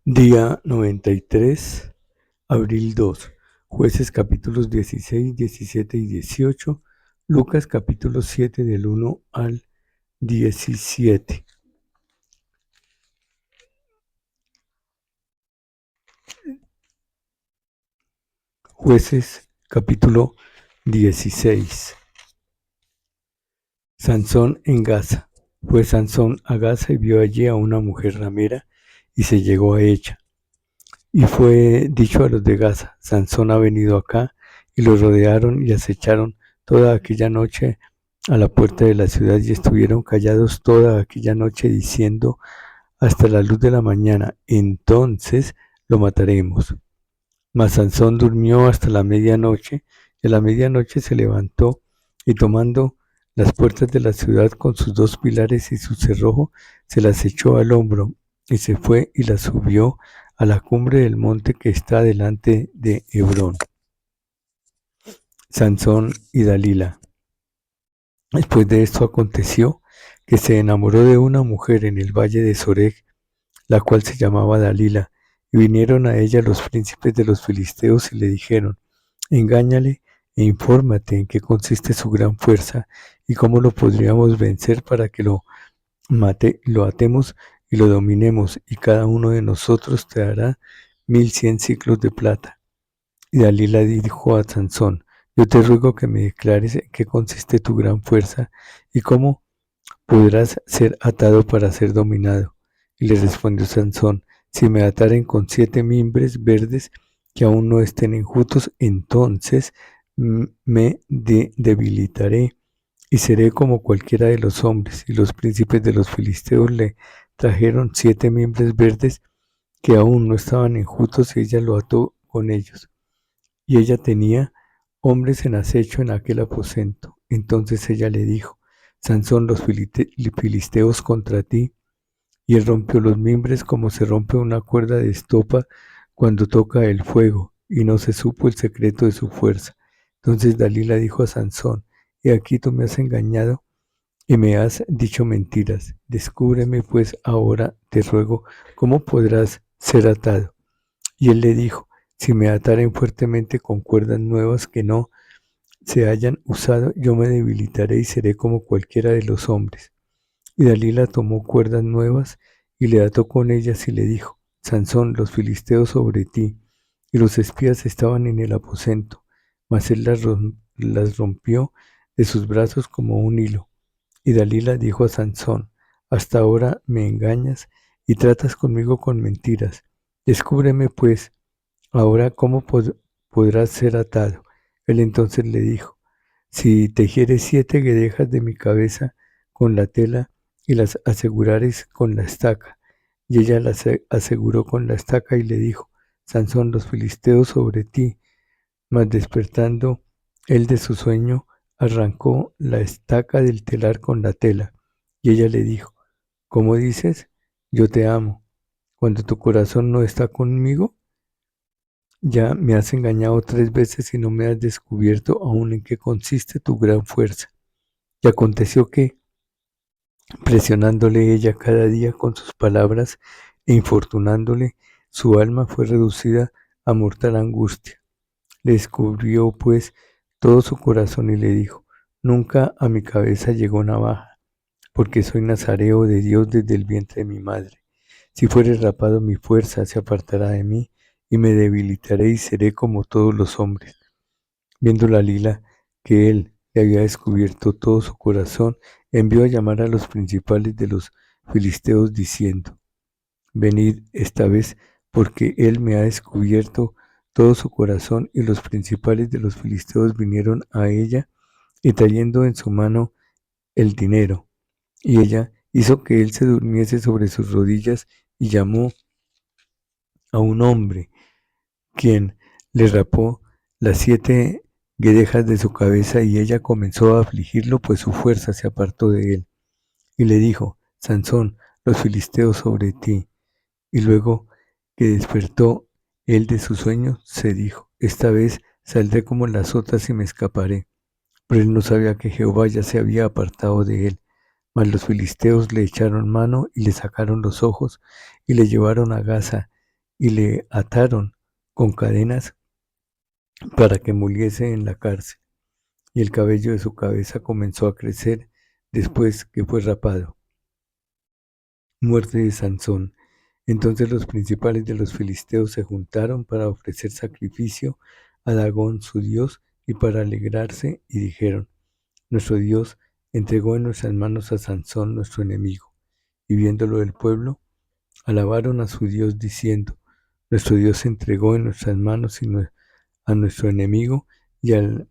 Día 93, abril 2. Jueces capítulos 16, 17 y 18. Lucas capítulo 7 del 1 al 17. Jueces capítulo 16. Sansón en Gaza. Fue Sansón a Gaza y vio allí a una mujer ramera y se llegó a ella. Y fue dicho a los de Gaza: Sansón ha venido acá. Y lo rodearon y acecharon toda aquella noche a la puerta de la ciudad, y estuvieron callados toda aquella noche, diciendo hasta la luz de la mañana: entonces lo mataremos. Mas Sansón durmió hasta la medianoche, y a la medianoche se levantó, y tomando las puertas de la ciudad con sus dos pilares y su cerrojo, se las echó al hombro, y se fue y las subió a la cumbre del monte que está delante de Hebrón. Sansón y Dalila. Después de esto aconteció que se enamoró de una mujer en el valle de Soreg, la cual se llamaba Dalila, y vinieron a ella los príncipes de los filisteos y le dijeron: engáñale e infórmate en qué consiste su gran fuerza y cómo lo podríamos vencer para que lo atemos y lo dominemos, y cada uno de nosotros te dará 1100 siclos de plata. Y Dalila dijo a Sansón: yo te ruego que me declares en qué consiste tu gran fuerza y cómo podrás ser atado para ser dominado. Y le respondió Sansón: si me ataren con 7 mimbres verdes que aún no estén enjutos, entonces me debilitaré y seré como cualquiera de los hombres. Y los príncipes de los filisteos le trajeron 7 mimbres verdes que aún no estaban enjutos, y ella lo ató con ellos. Y ella tenía hombres en acecho en aquel aposento. Entonces ella le dijo: Sansón, los filisteos contra ti. Y él rompió los mimbres como se rompe una cuerda de estopa cuando toca el fuego, y no se supo el secreto de su fuerza. Entonces Dalila dijo a Sansón: he aquí tú me has engañado y me has dicho mentiras. Descúbreme pues ahora, te ruego, cómo podrás ser atado. Y él le dijo: si me ataren fuertemente con cuerdas nuevas que no se hayan usado, yo me debilitaré y seré como cualquiera de los hombres. Y Dalila tomó cuerdas nuevas y le ató con ellas y le dijo: Sansón, los filisteos sobre ti. Y los espías estaban en el aposento, mas él las rompió de sus brazos como un hilo. Y Dalila dijo a Sansón: hasta ahora me engañas y tratas conmigo con mentiras. Descúbreme pues ahora cómo podrás ser atado. Él entonces le dijo: si tejieres 7 guedejas de mi cabeza con la tela y las asegurares con la estaca. Y ella las aseguró con la estaca y le dijo: Sansón, los filisteos sobre ti. Mas despertando él de su sueño, arrancó la estaca del telar con la tela. Y ella le dijo: ¿cómo dices? Yo te amo, cuando tu corazón no está conmigo. Ya me has engañado 3 veces y no me has descubierto aún en qué consiste tu gran fuerza. Y aconteció que, presionándole ella cada día con sus palabras e infortunándole, su alma fue reducida a mortal angustia. Le descubrió pues todo su corazón y le dijo: nunca a mi cabeza llegó navaja, porque soy nazareo de Dios desde el vientre de mi madre. Si fuere rapado, mi fuerza se apartará de mí, y me debilitaré y seré como todos los hombres. Viendo Dalila que él le había descubierto todo su corazón, envió a llamar a los principales de los filisteos diciendo: venid esta vez, porque él me ha descubierto todo su corazón. Y los principales de los filisteos vinieron a ella, y trayendo en su mano el dinero. Y ella hizo que él se durmiese sobre sus rodillas, y llamó a un hombre, quien le rapó las 7 guedejas de su cabeza, y ella comenzó a afligirlo, pues su fuerza se apartó de él. Y le dijo: Sansón, los filisteos sobre ti. Y luego que despertó él de su sueño, se dijo: esta vez saldré como las otras y me escaparé. Pero él no sabía que Jehová ya se había apartado de él. Mas los filisteos le echaron mano y le sacaron los ojos y le llevaron a Gaza, y le ataron con cadenas para que muriese en la cárcel, y el cabello de su cabeza comenzó a crecer después que fue rapado. Muerte de Sansón. Entonces los principales de los filisteos se juntaron para ofrecer sacrificio a Dagón su dios y para alegrarse, y dijeron: Nuestro Dios entregó en nuestras manos a Sansón nuestro enemigo. Y viéndolo el pueblo, alabaron a su Dios diciendo: Nuestro Dios entregó en nuestras manos a nuestro enemigo y al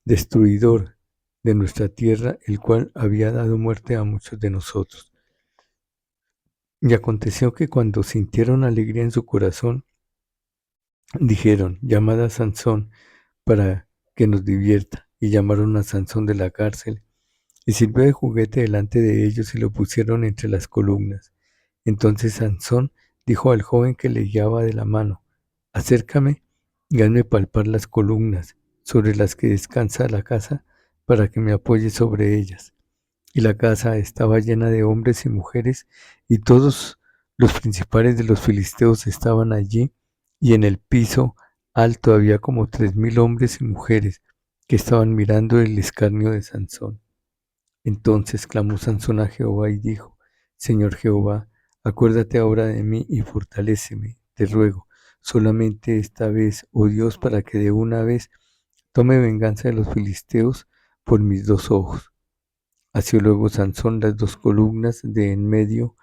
destruidor de nuestra tierra, el cual había dado muerte a muchos de nosotros. Y aconteció que cuando sintieron alegría en su corazón, dijeron: Llamad a Sansón para que nos divierta. Y llamaron a Sansón de la cárcel, y sirvió de juguete delante de ellos, y lo pusieron entre las columnas. Entonces Sansón dijo al joven que le guiaba de la mano: Acércame y hazme palpar las columnas sobre las que descansa la casa, para que me apoye sobre ellas. Y la casa estaba llena de hombres y mujeres, y todos los principales de los filisteos estaban allí, y en el piso alto había como 3000 hombres y mujeres que estaban mirando el escarnio de Sansón. Entonces clamó Sansón a Jehová y dijo: Señor Jehová, acuérdate ahora de mí y fortaléceme, te ruego, solamente esta vez, oh Dios, para que de una vez tome venganza de los filisteos por mis 2 ojos. Hació luego Sansón las 2 columnas de en medio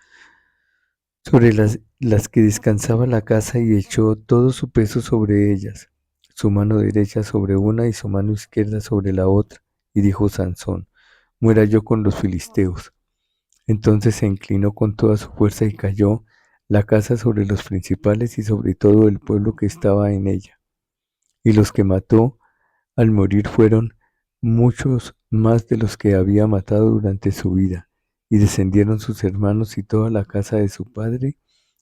sobre las que descansaba la casa, y echó todo su peso sobre ellas, su mano derecha sobre una y su mano izquierda sobre la otra. Y dijo Sansón: Muera yo con los filisteos. Entonces se inclinó con toda su fuerza y cayó la casa sobre los principales y sobre todo el pueblo que estaba en ella. Y los que mató al morir fueron muchos más de los que había matado durante su vida. Y descendieron sus hermanos y toda la casa de su padre,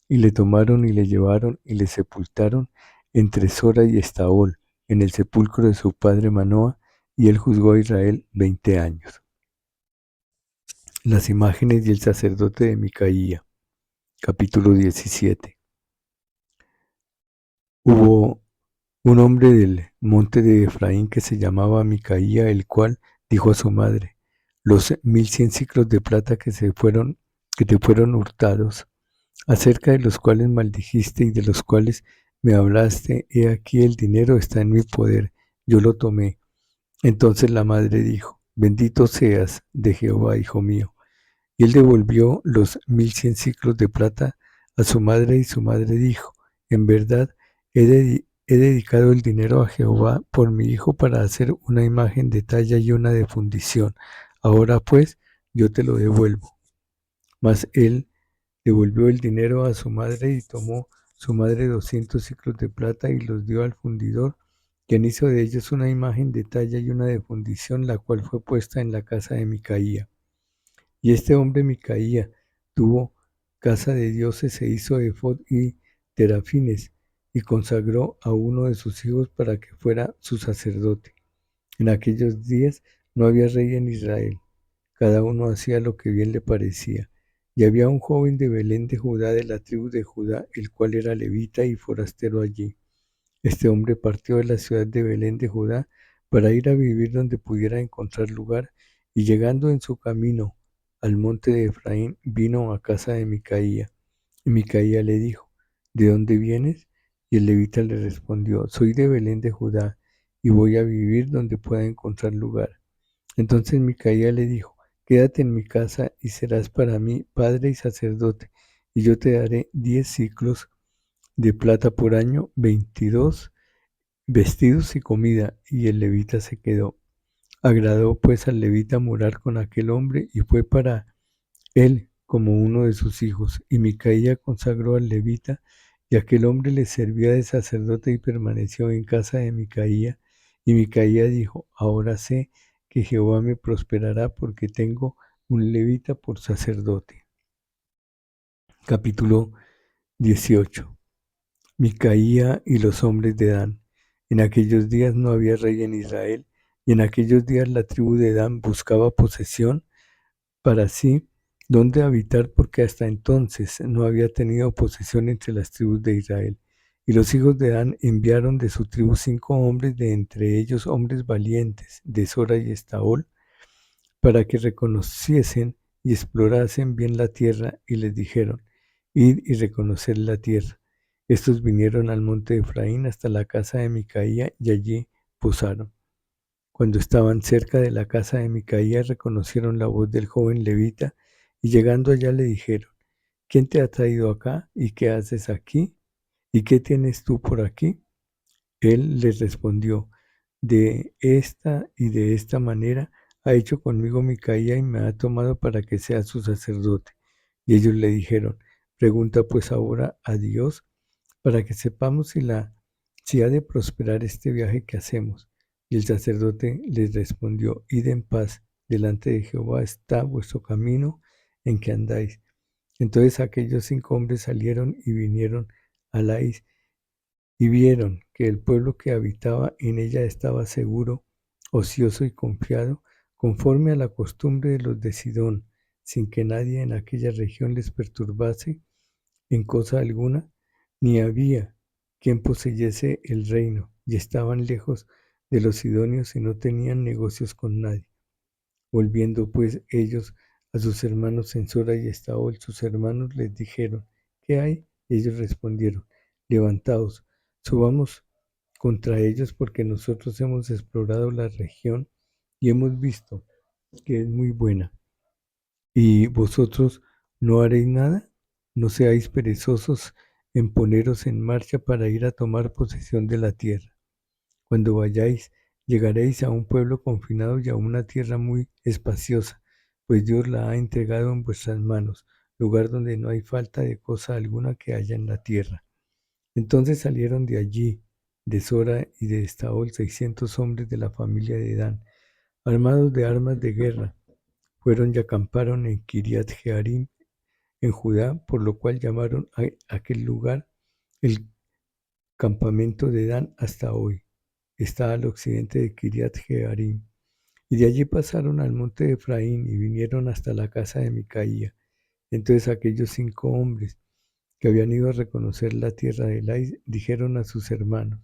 y le tomaron y le llevaron y le sepultaron entre Sora y Estaol, en el sepulcro de su padre Manoa, y él juzgó a Israel 20 años. Las imágenes y el sacerdote de Micaía. Capítulo 17. Hubo un hombre del monte de Efraín que se llamaba Micaía, el cual dijo a su madre: Los 1100 siclos de plata que te fueron hurtados, acerca de los cuales maldijiste y de los cuales me hablaste, he aquí el dinero está en mi poder, yo lo tomé. Entonces la madre dijo: Bendito seas de Jehová, hijo mío. Y él devolvió los 1100 siclos de plata a su madre, y su madre dijo: En verdad he dedicado el dinero a Jehová por mi hijo para hacer una imagen de talla y una de fundición. Ahora pues yo te lo devuelvo. Mas él devolvió el dinero a su madre, y tomó su madre 200 siclos de plata y los dio al fundidor, quien hizo de ellos una imagen de talla y una de fundición, la cual fue puesta en la casa de Micaía. Y este hombre Micaía tuvo casa de dioses, e hizo efod y terafines, y consagró a uno de sus hijos para que fuera su sacerdote. En aquellos días no había rey en Israel, cada uno hacía lo que bien le parecía. Y había un joven de Belén de Judá, de la tribu de Judá, el cual era levita y forastero allí. Este hombre partió de la ciudad de Belén de Judá para ir a vivir donde pudiera encontrar lugar, y llegando en su camino al monte de Efraín, vino a casa de Micaía. Y Micaía le dijo: ¿De dónde vienes? Y el levita le respondió: Soy de Belén de Judá, y voy a vivir donde pueda encontrar lugar. Entonces Micaía le dijo: Quédate en mi casa y serás para mí padre y sacerdote, y yo te daré 10 siclos de plata por año, 22 vestidos y comida. Y el levita se quedó. Agradó pues al levita morar con aquel hombre, y fue para él como uno de sus hijos. Y Micaía consagró al levita, y aquel hombre le servía de sacerdote y permaneció en casa de Micaía. Y Micaía dijo: Ahora sé que Jehová me prosperará, porque tengo un levita por sacerdote. Capítulo 18. Micaía y los hombres de Dan. En aquellos días no había rey en Israel, y en aquellos días la tribu de Dan buscaba posesión para sí dónde habitar porque hasta entonces no había tenido posesión entre las tribus de Israel. Y los hijos de Dan enviaron de su tribu 5 hombres, de entre ellos hombres valientes, de Sora y Estaol, para que reconociesen y explorasen bien la tierra, y les dijeron: id y reconocer la tierra. Estos vinieron al monte de Efraín hasta la casa de Micaía, y allí posaron. Cuando estaban cerca de la casa de Micaía, reconocieron la voz del joven levita, y llegando allá le dijeron: ¿quién te ha traído acá? ¿Y qué haces aquí? ¿Y qué tienes tú por aquí? Él les respondió: de esta y de esta manera ha hecho conmigo Micaía, y me ha tomado para que sea su sacerdote. Y ellos le dijeron: pregunta pues ahora a Dios, para que sepamos si ha de prosperar este viaje que hacemos. Y el sacerdote les respondió: id en paz, delante de Jehová está vuestro camino en que andáis. Entonces aquellos 5 hombres salieron y vinieron a Lais, y vieron que el pueblo que habitaba en ella estaba seguro, ocioso y confiado, conforme a la costumbre de los de Sidón, sin que nadie en aquella región les perturbase en cosa alguna, ni había quien poseyese el reino, y estaban lejos de los sidonios y no tenían negocios con nadie. Volviendo pues ellos a sus hermanos en Sora y Estaol, sus hermanos les dijeron: ¿qué hay? Y ellos respondieron: levantaos, subamos contra ellos, porque nosotros hemos explorado la región y hemos visto que es muy buena. ¿Y vosotros no haréis nada? No seáis perezosos en poneros en marcha para ir a tomar posesión de la tierra. Cuando vayáis, llegaréis a un pueblo confinado y a una tierra muy espaciosa, pues Dios la ha entregado en vuestras manos, lugar donde no hay falta de cosa alguna que haya en la tierra. Entonces salieron de allí, de Sora y de Estaol, 600 hombres de la familia de Dan, armados de armas de guerra. Fueron y acamparon en Kiriat Jearim, en Judá, por lo cual llamaron a aquel lugar el campamento de Dan hasta hoy. Está al occidente de Kiriat Jearim. Y de allí pasaron al monte de Efraín y vinieron hasta la casa de Micaía. Entonces aquellos 5 hombres que habían ido a reconocer la tierra de Lais dijeron a sus hermanos: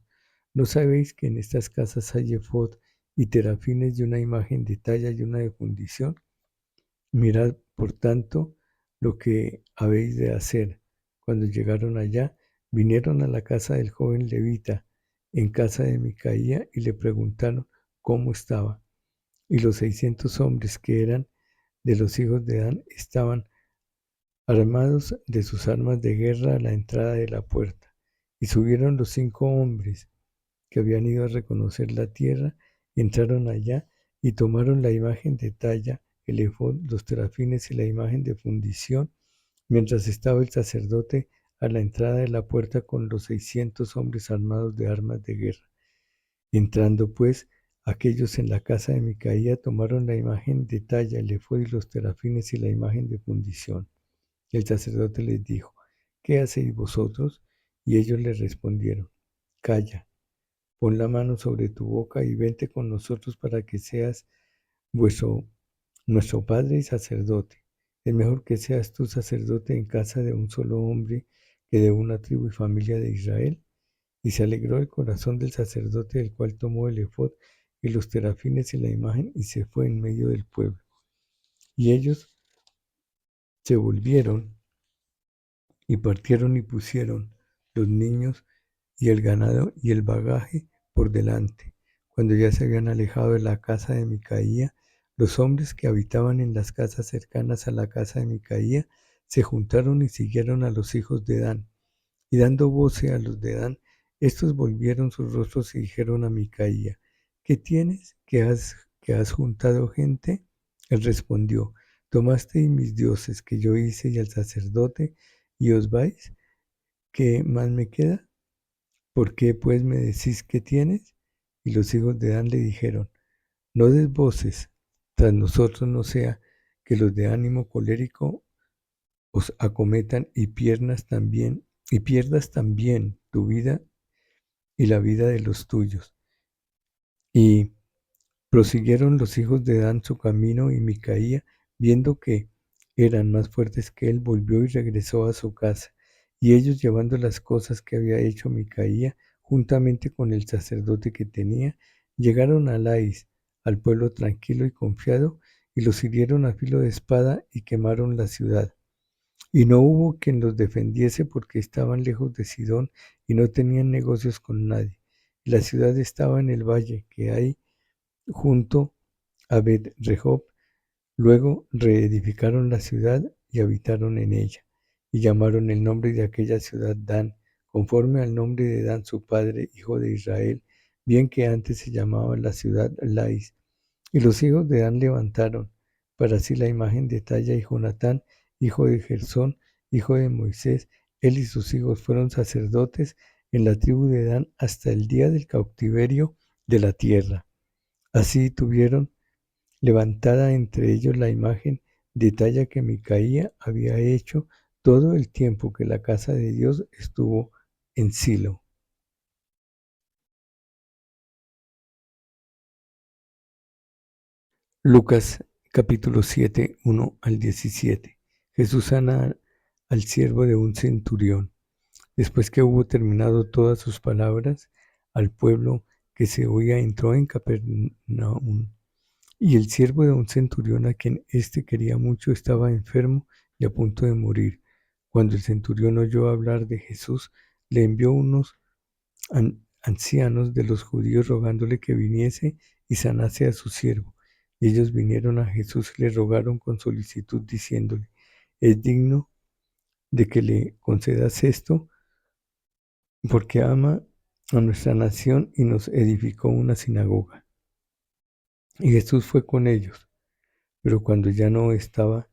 ¿no sabéis que en estas casas hay efod y terafines y una imagen de talla y una de fundición? Mirad, por tanto, lo que habéis de hacer. Cuando llegaron allá, vinieron a la casa del joven levita, en casa de Micaía, y le preguntaron cómo estaba. Y los 600 hombres que eran de los hijos de Dan estaban armados de sus armas de guerra a la entrada de la puerta. Y subieron los 5 hombres que habían ido a reconocer la tierra, entraron allá y tomaron la imagen de talla, el efod, los terafines y la imagen de fundición, mientras estaba el sacerdote a la entrada de la puerta con los 600 hombres armados de armas de guerra. Entrando pues aquellos en la casa de Micaía, tomaron la imagen de talla, el efod y los terafines y la imagen de fundición. Y el sacerdote les dijo: ¿qué hacéis vosotros? Y ellos le respondieron: calla, pon la mano sobre tu boca y vente con nosotros para que seas nuestro padre y sacerdote. Es mejor que seas tú sacerdote en casa de un solo hombre que de una tribu y familia de Israel. Y se alegró el corazón del sacerdote, el cual tomó el efod y los terafines y la imagen y se fue en medio del pueblo. Y ellos se volvieron y partieron y pusieron los niños y el ganado y el bagaje por delante. Cuando ya se habían alejado de la casa de Micaía, los hombres que habitaban en las casas cercanas a la casa de Micaía se juntaron y siguieron a los hijos de Dan. Y dando voce a los de Dan, estos volvieron sus rostros y dijeron a Micaía: ¿qué tienes? ¿Que has juntado gente? Él respondió: ¿tomasteis mis dioses que yo hice y al sacerdote, y os vais? ¿Qué más me queda? ¿Por qué pues me decís que tienes? Y los hijos de Dan le dijeron: no des voces tras nosotros, no sea que los de ánimo colérico os acometan y pierdas también tu vida y la vida de los tuyos. Y prosiguieron los hijos de Dan su camino, y Micaía, viendo que eran más fuertes que él, volvió y regresó a su casa. Y ellos, llevando las cosas que había hecho Micaía, juntamente con el sacerdote que tenía, llegaron a Lais, al pueblo tranquilo y confiado, y los hirieron a filo de espada y quemaron la ciudad. Y no hubo quien los defendiese porque estaban lejos de Sidón y no tenían negocios con nadie. La ciudad estaba en el valle que hay junto a Bet-Rehob. Luego reedificaron la ciudad y habitaron en ella, y llamaron el nombre de aquella ciudad Dan, conforme al nombre de Dan su padre, hijo de Israel, bien que antes se llamaba la ciudad Lais. Y los hijos de Dan levantaron para sí la imagen de Talla y Jonatán, hijo de Gersón, hijo de Moisés. Él y sus hijos fueron sacerdotes en la tribu de Dan hasta el día del cautiverio de la tierra. Así tuvieron levantada entre ellos la imagen de Talla que Micaía había hecho todo el tiempo que la casa de Dios estuvo en Silo. Lucas capítulo 7, 1 al 17. Jesús sana al siervo de un centurión. Después que hubo terminado todas sus palabras, al pueblo que se oía entró en Capernaum. Y el siervo de un centurión, a quien éste quería mucho, estaba enfermo y a punto de morir. Cuando el centurión oyó hablar de Jesús, le envió unos ancianos de los judíos rogándole que viniese y sanase a su siervo. Y ellos vinieron a Jesús y le rogaron con solicitud, diciéndole: es digno de que le concedas esto, porque ama a nuestra nación y nos edificó una sinagoga. Y Jesús fue con ellos. Pero cuando ya no estaba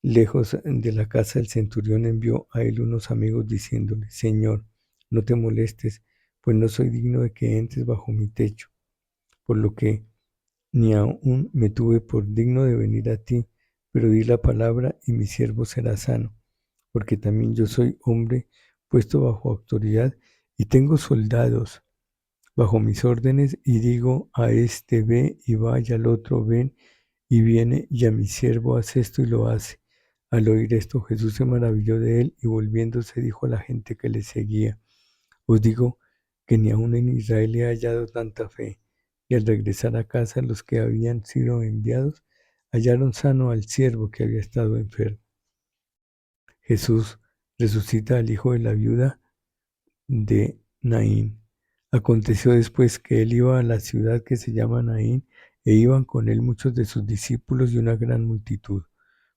lejos de la casa, el centurión envió a él unos amigos diciéndole: Señor, no te molestes, pues no soy digno de que entres bajo mi techo, por lo que ni aún me tuve por digno de venir a ti, pero di la palabra y mi siervo será sano, porque también yo soy hombre puesto bajo autoridad y tengo soldados bajo mis órdenes, y digo a este ve y vaya, al otro ven y viene, y a mi siervo haz esto y lo hace. Al oír esto, Jesús se maravilló de él y volviéndose dijo a la gente que le seguía: os digo que ni aun en Israel he hallado tanta fe. Y al regresar a casa, los que habían sido enviados hallaron sano al siervo que había estado enfermo. Jesús resucita al hijo de la viuda de Naín. Aconteció después que él iba a la ciudad que se llama Naín, e iban con él muchos de sus discípulos y una gran multitud.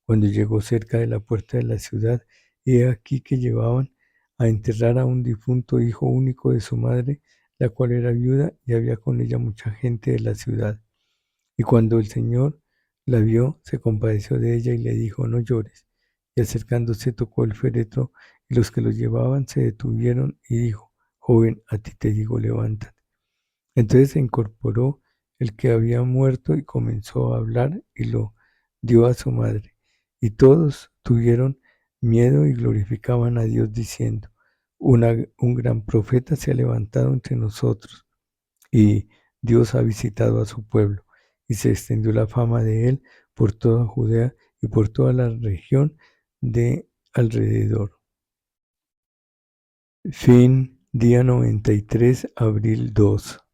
Cuando llegó cerca de la puerta de la ciudad, he aquí que llevaban a enterrar a un difunto hijo único de su madre, la cual era viuda, y había con ella mucha gente de la ciudad. Y cuando el Señor la vio, se compadeció de ella y le dijo: no llores. Y acercándose tocó el féretro, y los que lo llevaban se detuvieron, y dijo: joven, a ti te digo, levántate. Entonces se incorporó el que había muerto y comenzó a hablar, y lo dio a su madre. Y todos tuvieron miedo y glorificaban a Dios diciendo: un gran profeta se ha levantado entre nosotros, y Dios ha visitado a su pueblo. Y se extendió la fama de él por toda Judea y por toda la región de alrededor. Fin, día 93, abril 2.